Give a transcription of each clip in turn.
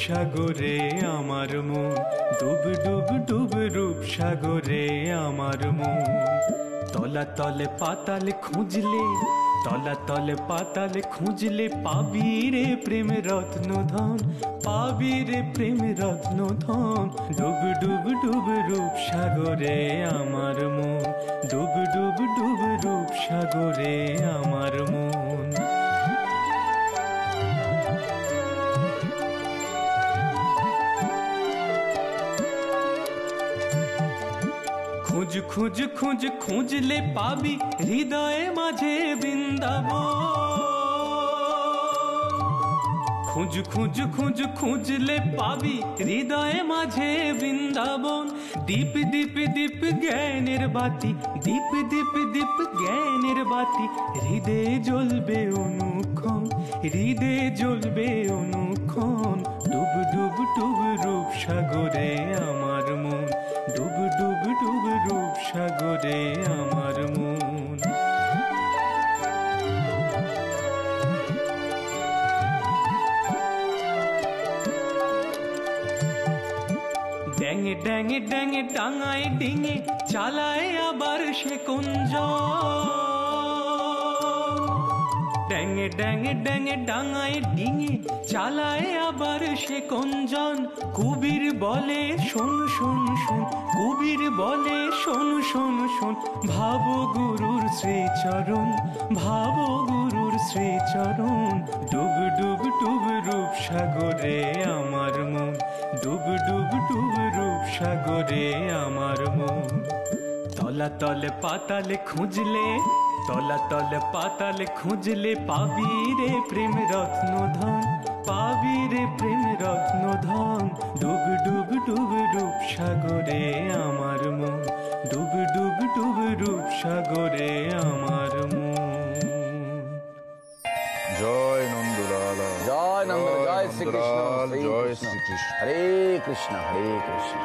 সাগরে আমার মন, ডুব ডুব ডুব রূপ সাগরে আমার মন। তলা তলে পাতালে খুঁজলে, তলা তলে পাতালে খুঁজলে পাবি রে প্রেম রত্ন ধন, পাবি রে প্রেম রত্ন ধন। ডুব ডুব ডুব রূপ সাগরে আমার মন, ডুব ডুব ডুব রূপ সাগরে আমার মন। খুঁজ খুঁজ খুঁজ খুঁজলে পাবি হৃদয়ে মাঝে বৃন্দাবন। খুঁজ খুঁজ খুঁজ খুঁজলে পাবি হৃদয়ে মাঝে বৃন্দাবন। দীপ দীপ দীপ জ্ঞানের বাতি, দীপ দীপ দীপ জ্ঞানের বাতি, হৃদয়ে জ্বলবে অনুক্ষণ, হৃদয়ে জ্বলবে অনুক্ষণ। ডুব ডুব ডুব রূপ সাগরে আমার মন, ডুব ডুব ডুব রূপ সাগরে আমার মন। ড্যাঙে ড্যাঙে ড্যাঙে ডাঙায় ডিঙে চালায় আবার সে কুঞ্জ। ড্যাঙে ড্যাঙে ড্যাঙে ডাঙায় ডিঙে চালায় আবার সে কুঞ্জন। কুবির বলে শোন শোন শোন, কুবির বলে শোন শোন শোন। ভাবো গুরুর শ্রীচরণ, ভাবো গুরুর শ্রীচরণ। ডুব ডুব ডুব রূপ সাগরে আমার মন, ডুব ডুব ডুব রূপ সাগরে আমার মন। তলা তলে পাতালে খুঁজলে, তলা তলে পাতালে খুঁজলে পাবি রে প্রেম রত্ন ধন, পাবি রে প্রেম রত্ন ধন। ডুব ডুব ডুব রূপ সাগরে আমার মন, ডুব ডুব ডুব রূপ সাগরে আমার মন। জয় নন্দলাল, জয় নন্দ, জয় শ্রীকৃষ্ণ, জয় শ্রীকৃষ্ণ। হরে কৃষ্ণ হরে কৃষ্ণ।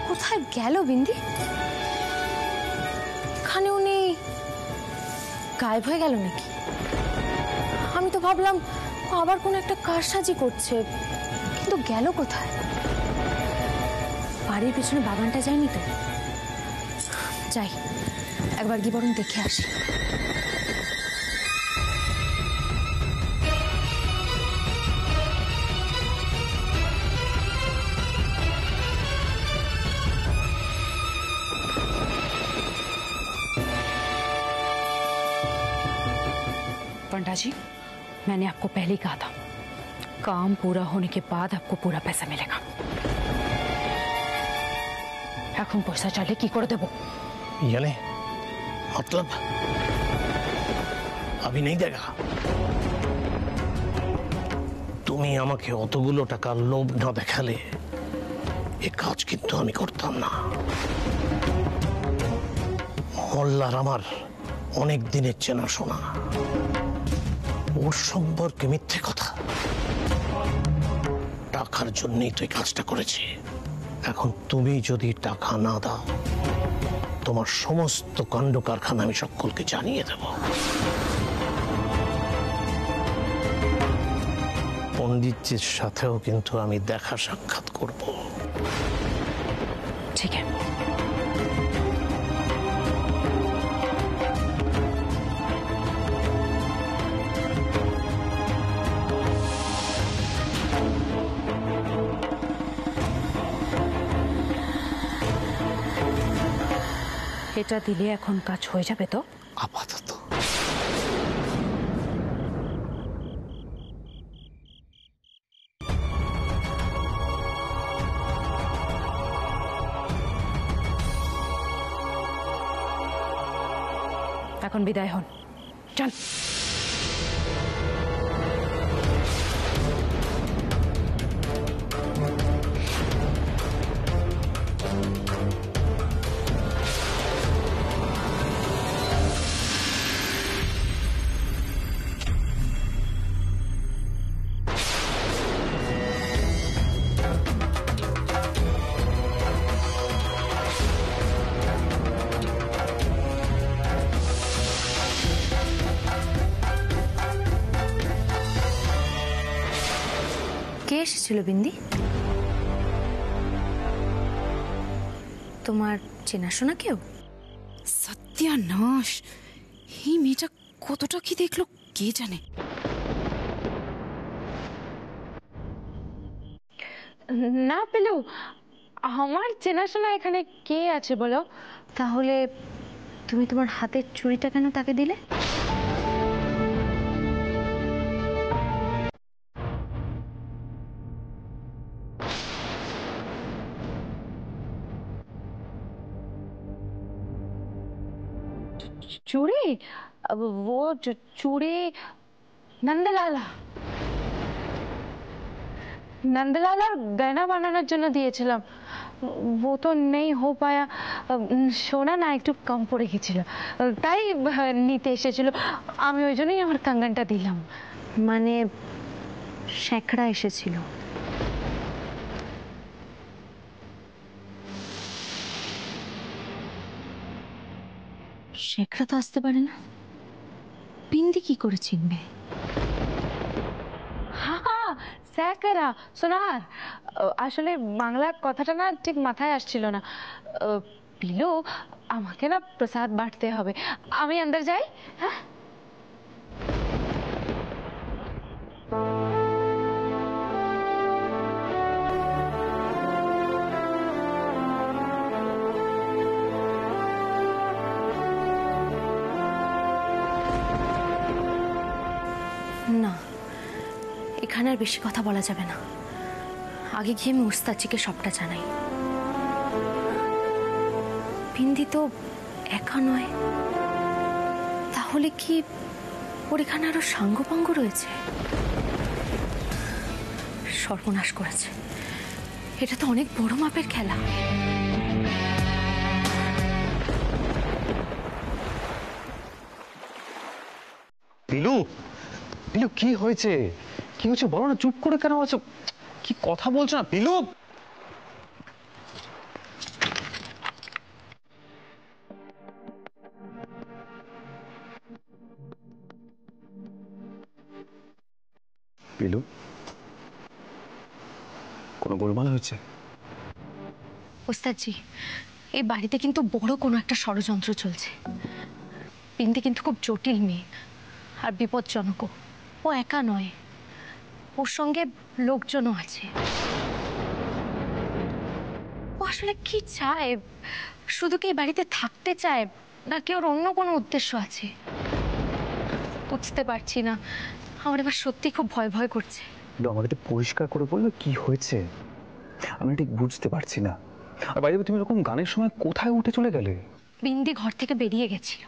কোথায় গেল বিন্দি? এখানে উনি গায়েব হয়ে গেল নাকি? আমি তো ভাবলাম আবার কোন একটা কারসাজি করছে, কিন্তু গেল কোথায়? বাড়ির পিছনে বাগানটা যায়নি তো? যাই একবার কি বরং দেখে আসি। पंडा जी, मैंने आपको पहले ही कहा था, काम पूरा होने के बाद आपको पूरा पैसा मिलेगा। এখন পয়সা চাইলে কি করে দেব? यानी मतलब अभी नहीं देगा? তুমি আমাকে অতগুলো টাকার লোভ না দেখালে এই কাজ কিন্তু আমি করতাম না। মোল্লার আমার অনেক দিনের চেনাশোনা, ওর সম্পর্কে মিথ্যে কথা, টাকার জন্যই তো এই কাজটা করেছি। এখন তুমি যদি টাকা না দাও, তোমার সমস্ত কাণ্ড কারখানা আমি সকলকে জানিয়ে দেব। পণ্ডিতজির সাথেও কিন্তু আমি দেখা সাক্ষাৎ করব। ঠিক আছে। এটা দিলে এখন কাজ হয়ে যাবে তো? আপাতত এখন বিদায় হন, চল। এসেছিল বিন্দি? তোমার চেনাশোনা কেউ? সত্যানাশ, এই মেয়েটা কতটা কি দেখলো কে জানে। না পেলেও আমার চেনাশোনা এখানে কে আছে বলো? তাহলে তুমি তোমার হাতের চুড়িটা কেন তাকে দিলে? চুড়ি? ও চুড়ি নন্দলালা नंदलाला गहना बनाনোর জন্য দিয়েছিলাম। वो तो नहीं हो पाया, সোনা না একটু কম পড়ে গেছিল, তাই নিতে এসেছিল। আমি ওই জন্যই আমার কাঙ্গনটা দিলাম। মানে শেখড়া এসেছিল? শেখড়া তো আসতে পারে না, বিন্দি কি করে চিনবে? হ্যাঁ, স্যাকরা সোনার, আসলে বাংলা কথাটা না ঠিক মাথায় আসছিল না। পিলু, আমাকে না প্রসাদ বাঁটতে হবে, আমি আন্দর যাই। হ্যাঁ, না, এখানে আর বেশি কথা বলা যাবে না। আগে গিয়ে আমি ওস্তাদজিকে সবটা জানাই। বিন্দি তো একা নয়, তাহলে কি ওর এখানে আরো সাঙ্গপাঙ্গ রয়েছে? সর্বনাশ করেছে, এটা তো অনেক বড় মাপের খেলা। পিলু, পিলু কি হয়েছে? কি হয়েছে বলো না, চুপ করে কেন আছো? কি কথা বলছো না পিলু? পিলু, কোনো গোলমাল হয়েছে? ওস্তাদজি, এই বাড়িতে কিন্তু বড় কোনো একটা ষড়যন্ত্র চলছে। বিন্দি কিন্তু খুব জটিল মেয়ে আর বিপজ্জনকও। ও একা নয়, ওর সঙ্গে লোকজনও আছে। ও আসলে কি চায়? শুধু কি এই বাড়িতে থাকতে চায়, নাকি ওর অন্য কোনো উদ্দেশ্য আছে? বুঝতে পারছি না, আমার এবার সত্যি খুব ভয় ভয় করছে। পিলু, আমাকে একটু পরিষ্কার করে বলবে কি হয়েছে? আমি ঠিক বুঝতে পারছি না। আর বাইরে তুমি এরকম গানের সময় কোথায় উঠে চলে গেলে? বিন্দি ঘর থেকে বেরিয়ে গেছিল,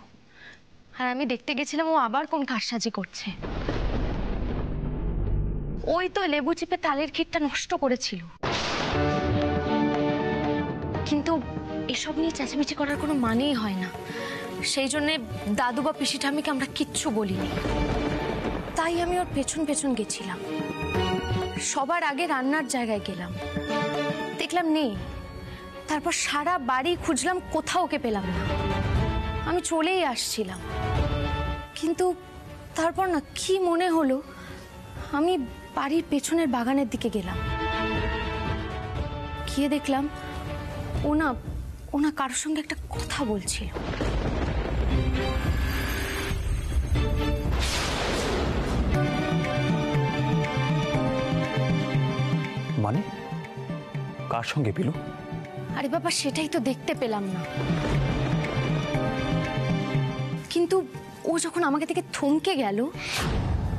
আর আমি দেখতে গেছিলাম ও আবার কোন কারসাজি করছে। ওই তো লেবু চিপে তালের ক্ষীরটা নষ্ট করেছিল। কিন্তু এসব নিয়ে চেঁচামেচি করার কোনো মানেই হয় না, সেই জন্যে দাদু বা পিসি ঠাম্মিকে আমরা কিচ্ছু বলিনি। তাই আমি ওর পেছন পেছন গেছিলাম। সবার আগে রান্নার জায়গায় গেলাম, দেখলাম নেই। তারপর সারা বাড়ি খুঁজলাম, কোথাও ওকে পেলাম না। আমি চলেই আসছিলাম, কিন্তু তারপর না কি মনে হলো, আমি বাড়ির পেছনের বাগানের দিকে গেলাম। গিয়ে দেখলাম ও না কারোর সঙ্গে একটা কথা বলছিল। মানে কার সঙ্গে পিলু? আরে বাবা, সেটাই তো দেখতে পেলাম না। কিন্তু ও যখন আমাকে থেকে থমকে গেল,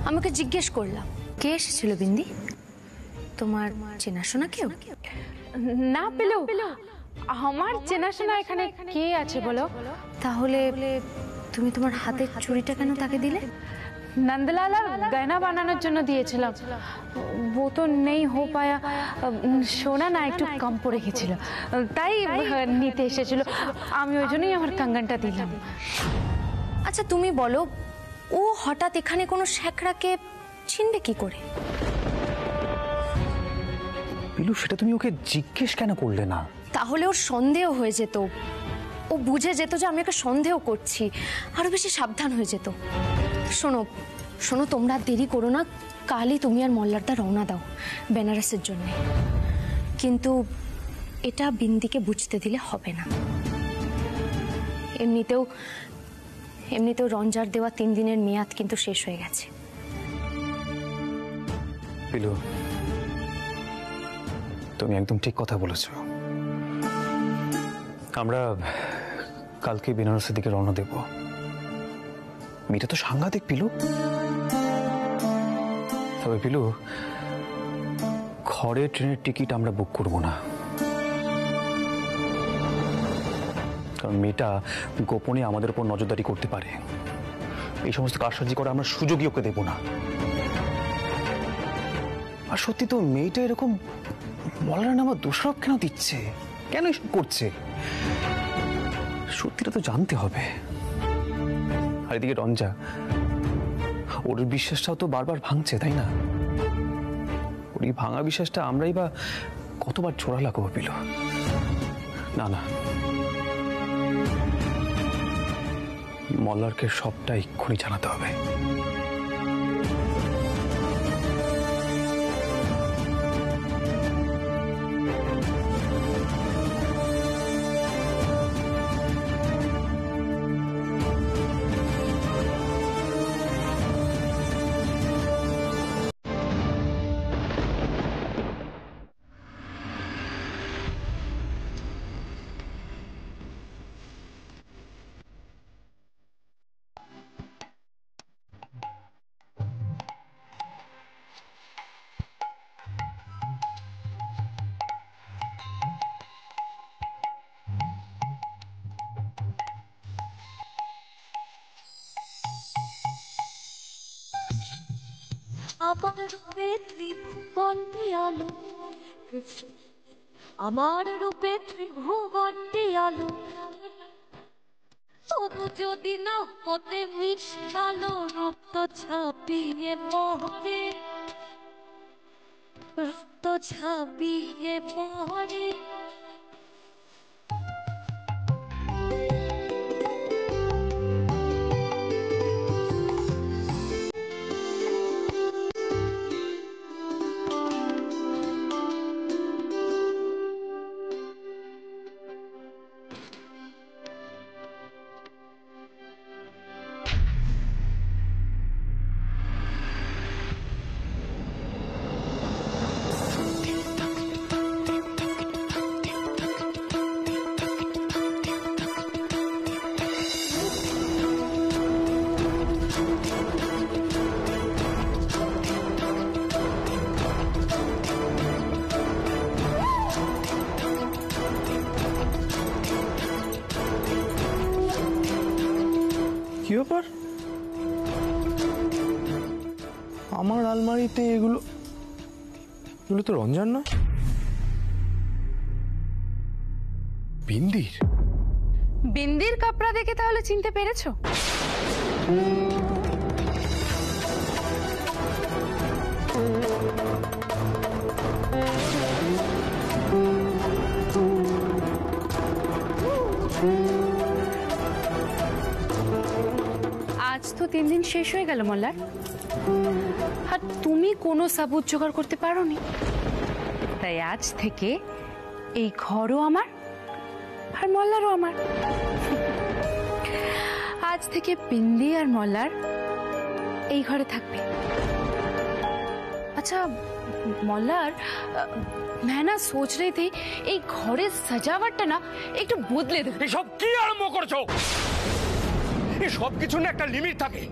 আমাকে জিজ্ঞেস করলাম, কে এসেছিল বিন্দি? তোমার চেনাশোনা কেউ? না পেলেও আমার চেনাশোনা এখানে কে আছে বলো? তাহলে তুমি তোমার হাতের চুড়িটা কেন তাকে দিলে? नंदलाला गहना বানানোর জন্য দিয়েছিলাম। वो तो नहीं हो पाया, সোনা না একটু কম পড়ে গেছিল, তাই নিতে এসেছিল। আমি ওই জন্যই আমার কাঙ্গনটা দিলাম। আচ্ছা তুমি বলো, ও হঠাৎ এখানে কোনো শেখড়াকে চিনবে কি করে? পিলু, সেটা তুমি ওকে জিজ্ঞেস কেন করলে না? তাহলে ওর সন্দেহ হয়ে যেত, ও বুঝে যেত যে আমি ওকে সন্দেহ করছি, আরো বেশি সাবধান হয়ে যেত। শোনো, শোনো, তোমরা আর দেরি করো না, কালই তুমি আর মল্লারদা রওনা দাও বেনারসের জন্য। কিন্তু এটা বিন্দিকে বুঝতে দিলে হবে না। এমনিতেও রঞ্জার দেওয়া 3 দিনের মেয়াদ কিন্তু শেষ হয়ে গেছে। পিলু, তুমি একদম ঠিক কথা বলেছো। আমরা কালকে বেনারসের দিকে রওনা দেব। মেয়েটা তো সাংঘাতিক পিলু। তবে পিলু, ঘরে ট্রেনের টিকিট আমরা বুক করব না, কারণ মেয়েটা গোপনে আমাদের উপর নজরদারি করতে পারে। এই সমস্ত কারসাজি করা আমরা সুযোগই ওকে দেব না। আর সত্যি তো মেয়েটা এরকম মলার নামে দোষারোপ কেন দিচ্ছে, কেন এসব করছে, সত্যিটা তো জানতে হবে। আর এদিকে রঞ্জা, ওর বিশ্বাসটাও তো বারবার ভাঙছে, তাই না? ওর এই ভাঙা বিশ্বাসটা আমরাই বা কতবার ছোড়া লাগাবো পিলু? না না, মল্লারকে সবটা এক্ষুনি জানাতে হবে। আমার রূপে ত্রিভুবন আলো, তবু যদি না হতে মিশালো রক্ত ছাপিয়ে পড়ে, রক্ত ছাপিয়ে পড়ে। কি ব্যাপার? আমার আলমারিতে এগুলো তো রঞ্জার নয়, বিন্দির কাপড়া দেখে তাহলে চিনতে পেরেছো? আজ তো 3 দিন শেষ হয়ে গেল মল্লার, আর তুমি কোনো সাবুত জোগাড় করতে পারোনি। তাই আজ থেকে এই ঘরও আমার আর মল্লারও আমার। আজ থেকে বিন্দি আর মল্লার এই ঘরে থাকবে। अच्छा मल्लार, मैं ना सोच रही थी এই ঘরের সাজাওয়াটটা না একটু বদলে দেব। এসব কি আরম্ভ করছো? এই সব কিছু না একটা লিমিট থাকে।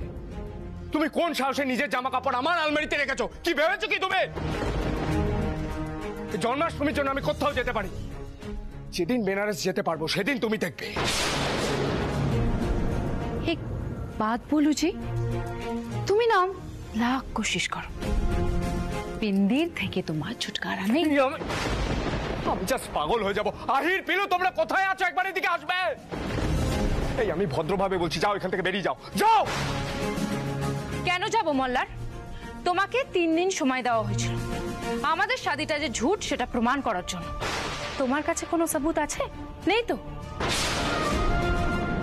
তুমি কোন সাহসে নিজের জামা কাপড় আমার আলমারিতে রেখেছো? কি ভেবেছো কি তুমি? জন্মাষ্টমীর জন্য আমি কোথাও যেতে পারি, যেদিন বেনারস যেতে পারবো সেদিন তুমি দেখবে। एक बात बोलू जी, তুমি না লাখ কোশিশ করো, বিন্দির থেকে তোমার ছুটকারা নেই। আমি জাস্ট পাগল হয়ে যাব। আহির, পিলু, তোমরা কোথায় আছো? একবার এদিকে আসবে। এই আমি ভদ্রভাবে বলছি, যাও এখান থেকে, বেরিয়ে যাও, যাও। কেন যাব মল্লার? তোমাকে 3 দিন সময় দেওয়া হয়েছিল আমাদের শাদিটা যে ঝুট সেটা প্রমাণ করার জন্য। তোমার কাছে কোনো सबूत আছে? নেই তো?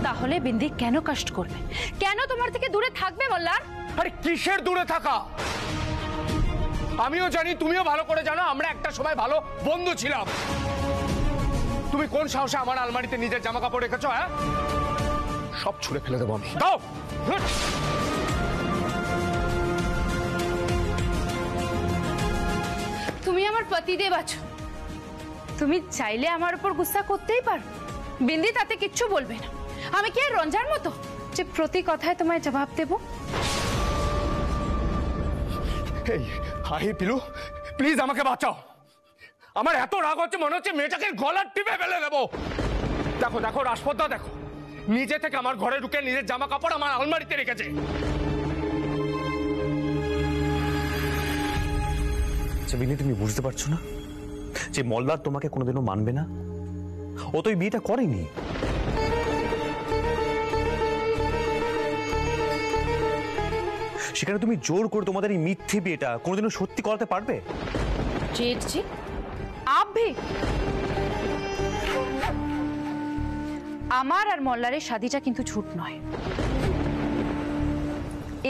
তাহলে বিন্দি কেন কষ্ট করবে, কেন তোমার থেকে দূরে থাকবে মল্লার? আরে কিসের দূরে থাকা? আমিও জানি, তুমিও ভালো করে জানো, আমরা একটা সময় ভালো বন্ধু ছিলাম। তুমি কোন সাহসে আমার আলমারিতে নিজের জামা কাপড় রেখেছো? হ্যাঁ, সব ছুঁড়ে ফেলে দেবো আমি। দাও। তুমি আমার পতিদেব আছো, তুমি চাইলে আমার উপর গুসা করতেই পারো, বিন্দি তাতে কিচ্ছু বলবে না। আমি কি আর রঞ্জার মতো যে প্রতি কথায় তোমায় জবাব দেব? এই হাই পিলু, প্লিজ আমাকে বাঁচাও। আমার এত রাগ হচ্ছে, মনে হচ্ছে মেয়েটাকে গলার টিপে ফেলে দেবো। দেখো দেখো রাজপথদা, দেখো নিজে থেকে আমার ঘরে ঢুকে নিজের জামা কাপড় আমার আলমারিতে রেখেছে। বিনি, তুমি বুঝতে পারছো না যে মল্লার তোমাকে কোনোদিনও মানবে না? ও তো এই বিয়েটা করেনি। সেখানে তুমি জোর করে তোমাদের এই মিথ্যে বিয়েটা কোনোদিনও সত্যি করাতে পারবে? जेठ आप भी? আমার আর মল্লারের শাদিটা কিন্তু ঝুট নয়,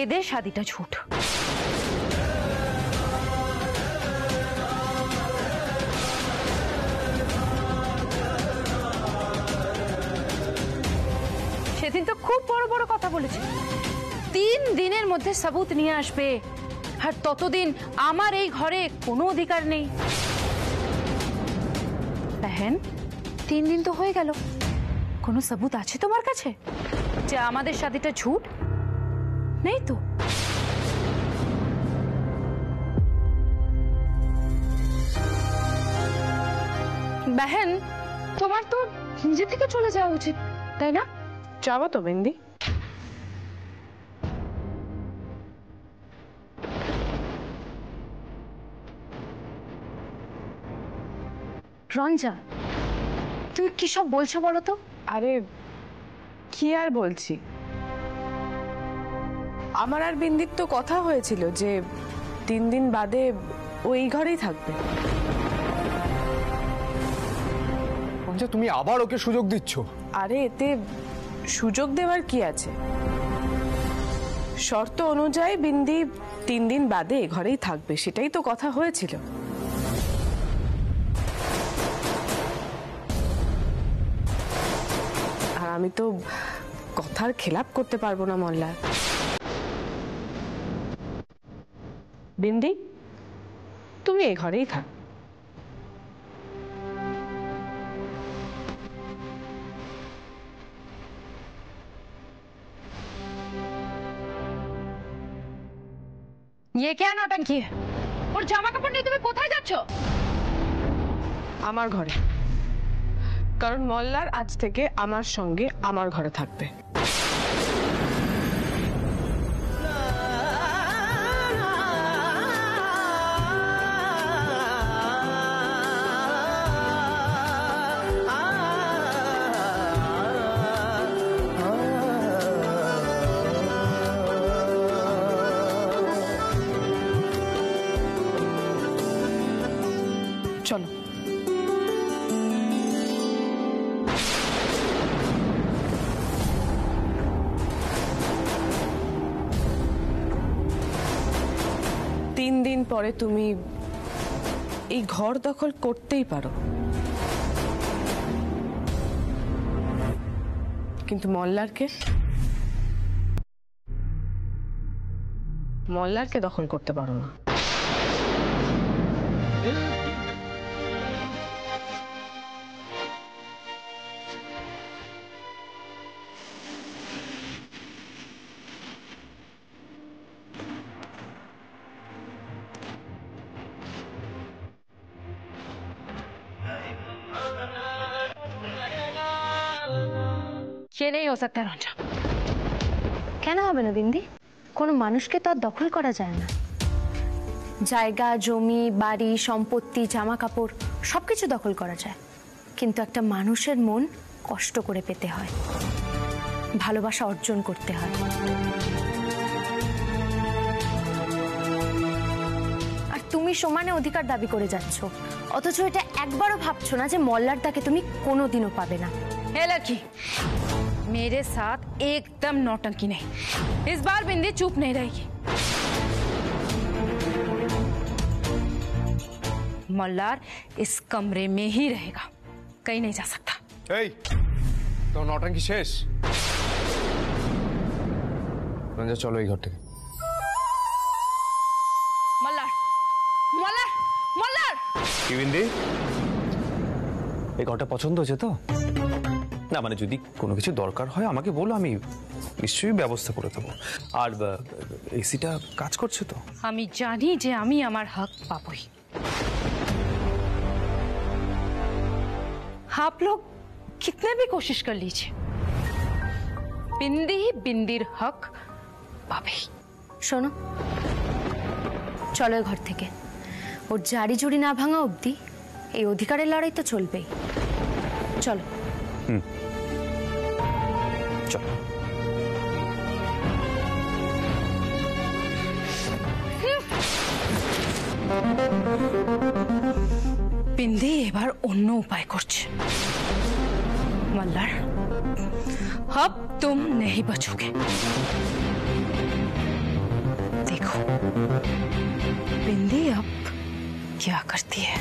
এদের শাদিটা ঝুট। সেদিন তো খুব বড় বড় কথা বলেছে, 3 দিনের মধ্যে सबूत নিয়ে আসবে, আর ততদিন আমার এই ঘরে কোনো অধিকার নেই। बहन 3 दिन तो হয়ে গেল, কোনো सबूत আছে তোমার কাছে যে আমাদের শাদিটা ঝুট? নেই তো। बहन তোমার তো নিজে থেকে চলে যাওয়া উচিত, তাই না? যাবো তো বিন্দি। রঞ্জা, তুমি কি সব বলছো বলো তো? আরে কি আর বলছি, আমার আর বিন্দির তো কথা হয়েছিল যে 3 দিন বাদে ওই ঘরেই থাকবে। তুমি আবার ওকে সুযোগ দিচ্ছ? আরে এতে সুযোগ দেওয়ার কি আছে, শর্ত অনুযায়ী বিন্দি 3 দিন বাদে এ ঘরেই থাকবে, সেটাই তো কথা হয়েছিল। আর আমি তো কথার খেলাপ করতে পারবো না মল্লার। বিন্দি তুমি এ ঘরেই থাক। ये क्या नौटंकी है? और জামা কাপড় নিয়ে তুমি কোথায় যাচ্ছ? আমার ঘরে, কারণ মল্লার আজ থেকে আমার সঙ্গে আমার ঘরে থাকবে। চলো। তিন দিন পরে তুমি এই ঘর দখল করতেই পারো, কিন্তু মল্লারকে দখল করতে পারো না। ये नहीं हो सकता रंजा। কেন হবে না বিন্দি? কোনো মানুষকে তো আর দখল করা যায় না। জায়গা, জমি, বাড়ি, সম্পত্তি, জামা কাপড় সবকিছু দখল করা যায়, কিন্তু একটা মানুষের মন কষ্ট করে পেতে হয়, ভালোবাসা অর্জন করতে হয়। আর তুমি সমানে অধিকার দাবি করে যাচ্ছ, অথচ এটা একবারও ভাবছো না যে মল্লার তাকে তুমি কোনোদিনও পাবে না। এ লড়কি, मेरे साथ एकदम नौटंकी नहीं। इस बार बिंदी चुप नहीं रहेगी। मल्हार इस कमरे में ही रहेगा, कहीं नहीं जा सकता। तो नौटंकी शेष। রঞ্জা চলো এই ঘর থেকে। मल्हार मल्हार मल्हार কি বিন্দি, এই ঘরটা পছন্দ হয়েছে তো? না মানে যদি কোনো কিছু দরকার হয় আমাকে বলো, আমি নিশ্চয়ই ব্যবস্থা করে দেবো। আর এসিটা কাজ করছে তো? আমি জানি যে আমি আমার হক পাবই। आप लोग कितने भी कोशिश कर लीजिए, बिंदी ही बिंदीर हक पाबे। শোনো, চলো ঘর থেকে। ওর জারি জুড়ি না ভাঙা অবধি এই অধিকারের লড়াই তো চলবেই। চলো। চলো। बिंदी এবার অন্য উপায় করছে। मल्हार अब तुम नहीं बचोगे। देखो बिंदी अब क्या करती है।